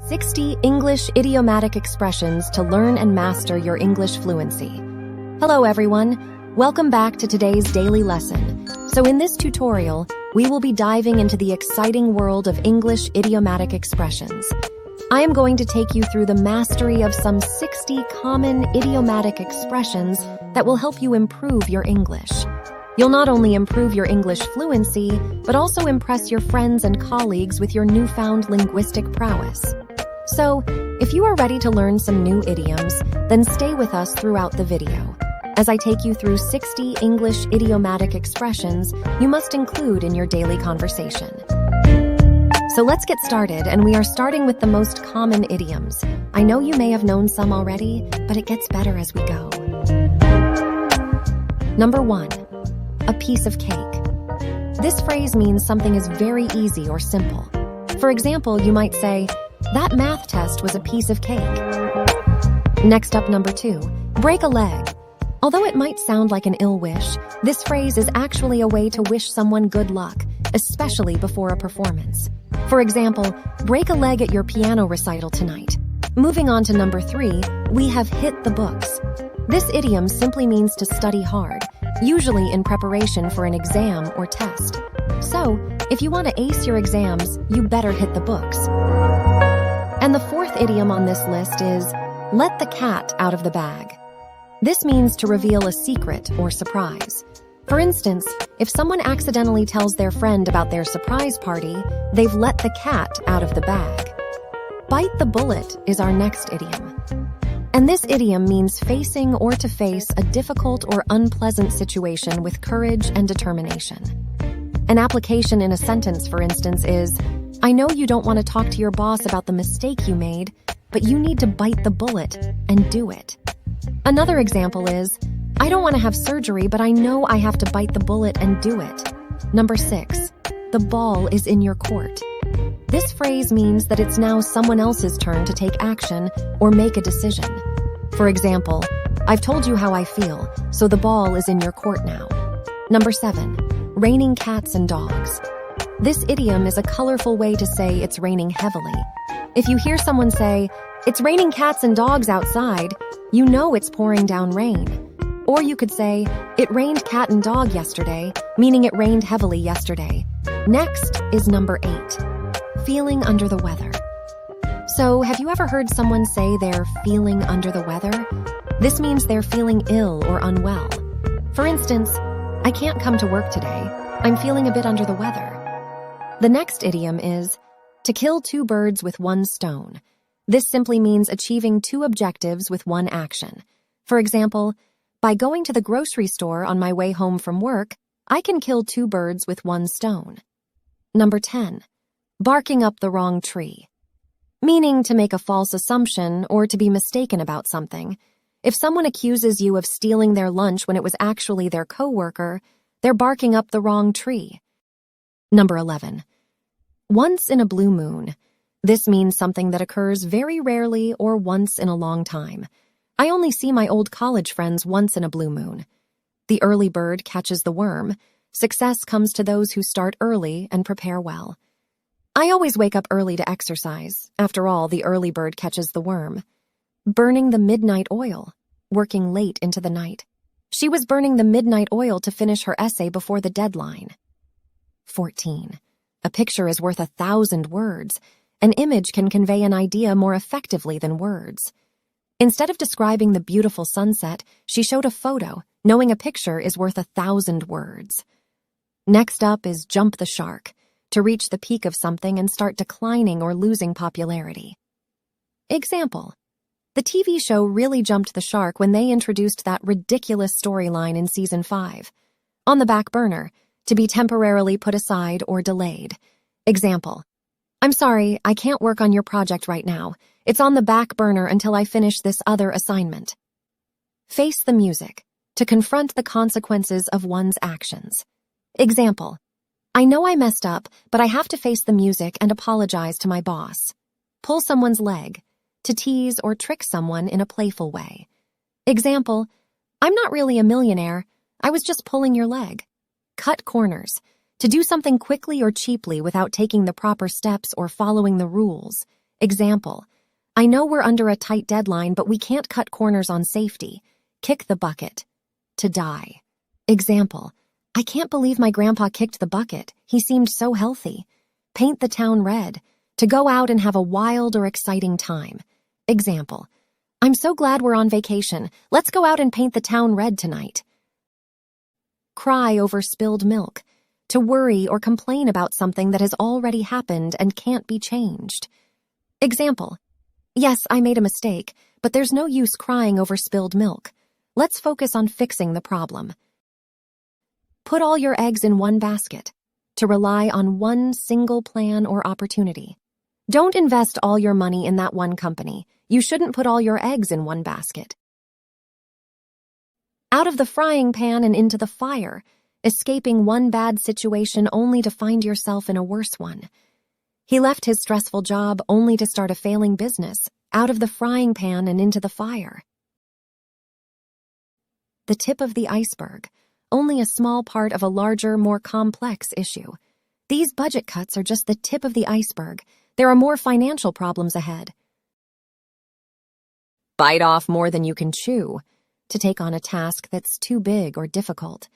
60 English idiomatic expressions to learn and master your English fluency. Hello everyone, welcome back to today's daily lesson. So in this tutorial, we will be diving into the exciting world of English idiomatic expressions. I am going to take you through the mastery of some 60 common idiomatic expressions that will help you improve your English. You'll not only improve your English fluency, but also impress your friends and colleagues with your newfound linguistic prowess. So, if you are ready to learn some new idioms, then stay with us throughout the video, as I take you through 60 English idiomatic expressions you must include in your daily conversation. So let's get started, and we are starting with the most common idioms. I know you may have known some already, but it gets better as we go. Number 1. A piece of cake. This phrase means something is very easy or simple. For example, you might say, "That math test was a piece of cake." Next up, number 2, break a leg. Although it might sound like an ill wish, this phrase is actually a way to wish someone good luck, especially before a performance. For example, break a leg at your piano recital tonight. Moving on to number 3, we have hit the books. This idiom simply means to study hard, usually in preparation for an exam or test. So, if you want to ace your exams, you better hit the books. And the 4th idiom on this list is, let the cat out of the bag. This means to reveal a secret or surprise. For instance, if someone accidentally tells their friend about their surprise party, they've let the cat out of the bag. Bite the bullet is our next idiom. And this idiom means facing or to face a difficult or unpleasant situation with courage and determination. An application in a sentence, for instance, is, I know you don't want to talk to your boss about the mistake you made, but you need to bite the bullet and do it. Another example is, I don't want to have surgery, but I know I have to bite the bullet and do it. Number 6, the ball is in your court. This phrase means that it's now someone else's turn to take action or make a decision. For example, I've told you how I feel, so the ball is in your court now. Number 7, raining cats and dogs. This idiom is a colorful way to say it's raining heavily. If you hear someone say, it's raining cats and dogs outside, you know it's pouring down rain. Or you could say, it rained cat and dog yesterday, meaning it rained heavily yesterday. Next is number 8, feeling under the weather. So, have you ever heard someone say they're feeling under the weather? This means they're feeling ill or unwell. For instance, I can't come to work today. I'm feeling a bit under the weather. The next idiom is, to kill 2 birds with 1 stone. This simply means achieving 2 objectives with 1 action. For example, by going to the grocery store on my way home from work, I can kill 2 birds with 1 stone. Number 10, barking up the wrong tree. Meaning to make a false assumption or to be mistaken about something. If someone accuses you of stealing their lunch when it was actually their coworker, they're barking up the wrong tree. Number 11, once in a blue moon. This means something that occurs very rarely or once in a long time. I only see my old college friends once in a blue moon. The early bird catches the worm. Success comes to those who start early and prepare well. I always wake up early to exercise. After all, the early bird catches the worm. Burning the midnight oil. Working late into the night. She was burning the midnight oil to finish her essay before the deadline. 14. A picture is worth 1,000 words. An image can convey an idea more effectively than words. Instead of describing the beautiful sunset, she showed a photo, knowing a picture is worth 1,000 words. Next up is jump the shark, to reach the peak of something and start declining or losing popularity. Example, the TV show really jumped the shark when they introduced that ridiculous storyline in season 5. On the back burner, to be temporarily put aside or delayed. Example, I'm sorry, I can't work on your project right now. It's on the back burner until I finish this other assignment. Face the music, to confront the consequences of one's actions. Example, I know I messed up, but I have to face the music and apologize to my boss. Pull someone's leg, to tease or trick someone in a playful way. Example, I'm not really a millionaire. I was just pulling your leg. Cut corners, to do something quickly or cheaply without taking the proper steps or following the rules. Example, I know we're under a tight deadline, but we can't cut corners on safety. Kick the bucket. To die. Example, I can't believe my grandpa kicked the bucket. He seemed so healthy. Paint the town red. To go out and have a wild or exciting time. Example, I'm so glad we're on vacation. Let's go out and paint the town red tonight. Cry over spilled milk. To worry or complain about something that has already happened and can't be changed. Example, yes, I made a mistake, but there's no use crying over spilled milk. Let's focus on fixing the problem. Put all your eggs in one basket. To rely on one single plan or opportunity. Don't invest all your money in that one company. You shouldn't put all your eggs in one basket. Out of the frying pan and into the fire, escaping one bad situation only to find yourself in a worse one. He left his stressful job only to start a failing business, out of the frying pan and into the fire. The tip of the iceberg, only a small part of a larger, more complex issue. These budget cuts are just the tip of the iceberg. There are more financial problems ahead. Bite off more than you can chew. To take on a task that's too big or difficult.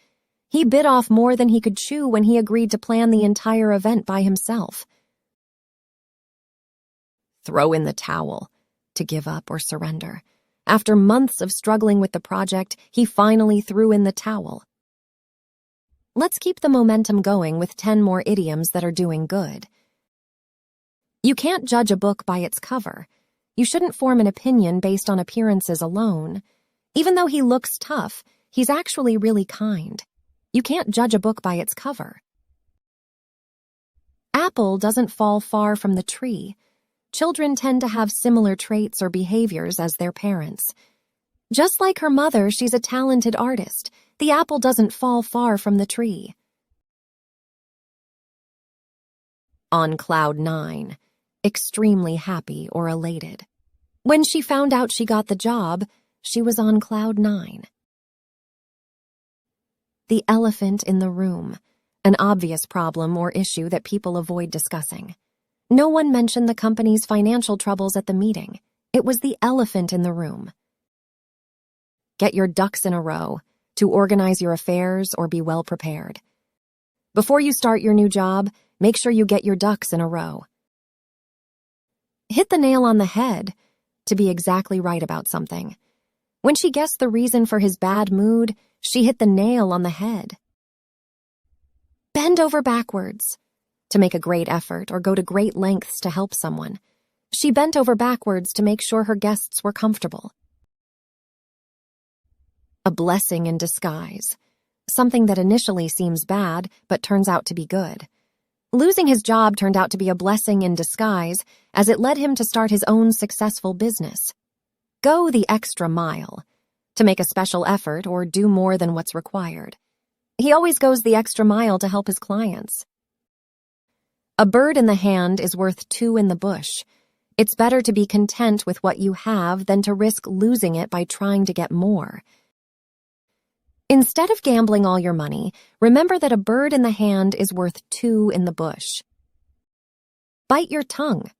He bit off more than he could chew when he agreed to plan the entire event by himself. Throw in the towel. To give up or surrender. After months of struggling with the project, he finally threw in the towel. Let's keep the momentum going with 10 more idioms that are doing good. You can't judge a book by its cover. You shouldn't form an opinion based on appearances alone. Even though he looks tough, he's actually really kind. You can't judge a book by its cover. Apple doesn't fall far from the tree. Children tend to have similar traits or behaviors as their parents. Just like her mother, she's a talented artist. The apple doesn't fall far from the tree. On cloud 9, extremely happy or elated. When she found out she got the job, she was on cloud 9. The elephant in the room, an obvious problem or issue that people avoid discussing. No one mentioned the company's financial troubles at the meeting. It was the elephant in the room. Get your ducks in a row. To organize your affairs or be well prepared. Before you start your new job, make sure you get your ducks in a row. Hit the nail on the head. To be exactly right about something. When she guessed the reason for his bad mood, she hit the nail on the head. Bend over backwards. To make a great effort or go to great lengths to help someone. She bent over backwards to make sure her guests were comfortable. A blessing in disguise. Something that initially seems bad, but turns out to be good. Losing his job turned out to be a blessing in disguise, as it led him to start his own successful business. Go the extra mile. To make a special effort or do more than what's required. He always goes the extra mile to help his clients. A bird in the hand is worth 2 in the bush. It's better to be content with what you have than to risk losing it by trying to get more. Instead of gambling all your money, remember that a bird in the hand is worth 2 in the bush. Bite your tongue.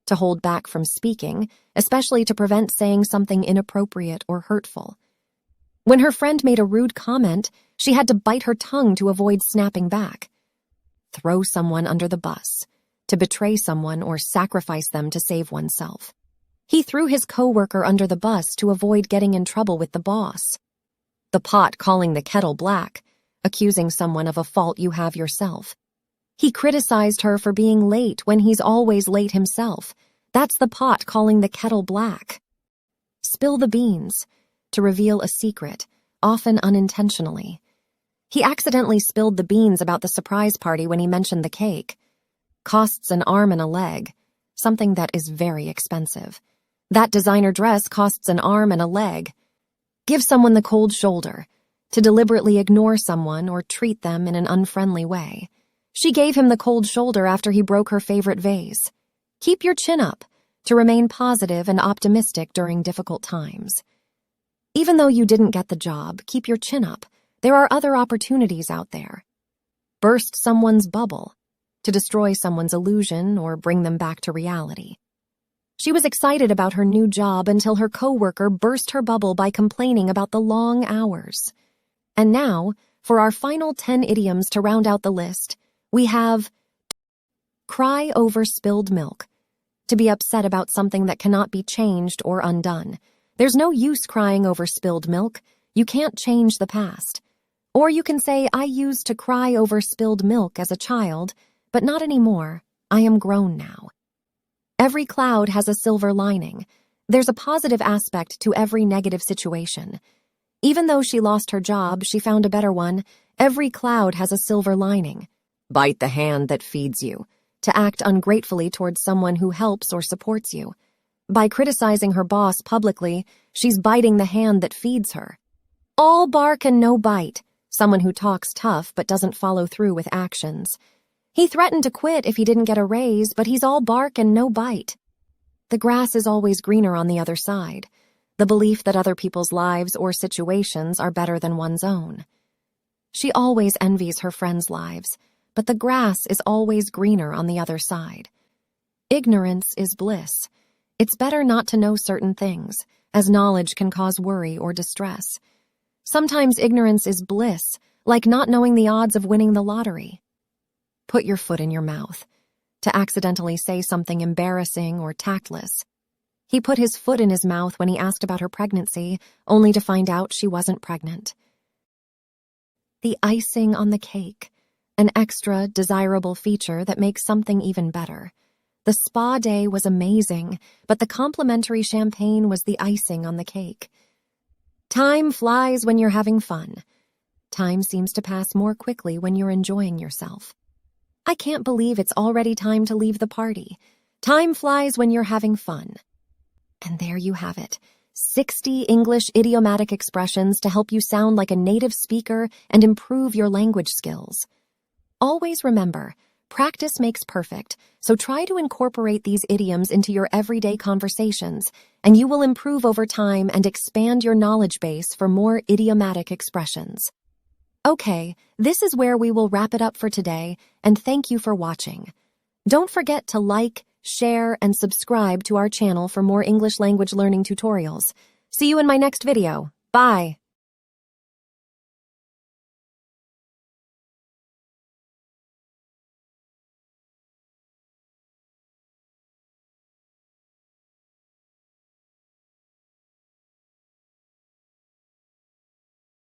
To hold back from speaking, especially to prevent saying something inappropriate or hurtful. When her friend made a rude comment, she had to bite her tongue to avoid snapping back. Throw someone under the bus. To betray someone or sacrifice them to save oneself. He threw his coworker under the bus to avoid getting in trouble with the boss. The pot calling the kettle black, accusing someone of a fault you have yourself. He criticized her for being late when he's always late himself. That's the pot calling the kettle black. Spill the beans. To reveal a secret, often unintentionally. He accidentally spilled the beans about the surprise party when he mentioned the cake. Costs an arm and a leg, something that is very expensive. That designer dress costs an arm and a leg. Give someone the cold shoulder. To deliberately ignore someone or treat them in an unfriendly way. She gave him the cold shoulder after he broke her favorite vase. Keep your chin up. To remain positive and optimistic during difficult times. Even though you didn't get the job, keep your chin up. There are other opportunities out there. Burst someone's bubble. To destroy someone's illusion or bring them back to reality. She was excited about her new job until her coworker burst her bubble by complaining about the long hours. And now, for our final 10 idioms to round out the list, we have cry over spilled milk. To be upset about something that cannot be changed or undone. There's no use crying over spilled milk. You can't change the past. Or you can say, I used to cry over spilled milk as a child, but not anymore. I am grown now. Every cloud has a silver lining. There's a positive aspect to every negative situation. Even though she lost her job, she found a better one. Every cloud has a silver lining. Bite the hand that feeds you. To act ungratefully towards someone who helps or supports you. By criticizing her boss publicly, she's biting the hand that feeds her. All bark and no bite. Someone who talks tough but doesn't follow through with actions. He threatened to quit if he didn't get a raise, but he's all bark and no bite. The grass is always greener on the other side. The belief that other people's lives or situations are better than one's own. She always envies her friends' lives, but the grass is always greener on the other side. Ignorance is bliss. It's better not to know certain things, as knowledge can cause worry or distress. Sometimes ignorance is bliss, like not knowing the odds of winning the lottery. Put your foot in your mouth. To accidentally say something embarrassing or tactless. He put his foot in his mouth when he asked about her pregnancy, only to find out she wasn't pregnant. The icing on the cake. An extra, desirable feature that makes something even better. The spa day was amazing, but the complimentary champagne was the icing on the cake. Time flies when you're having fun. Time seems to pass more quickly when you're enjoying yourself. I can't believe it's already time to leave the party. Time flies when you're having fun. And there you have it. 60 English idiomatic expressions to help you sound like a native speaker and improve your language skills. Always remember, practice makes perfect, so try to incorporate these idioms into your everyday conversations, and you will improve over time and expand your knowledge base for more idiomatic expressions. Okay, this is where we will wrap it up for today, and thank you for watching. Don't forget to like, share, and subscribe to our channel for more English language learning tutorials. See you in my next video. Bye!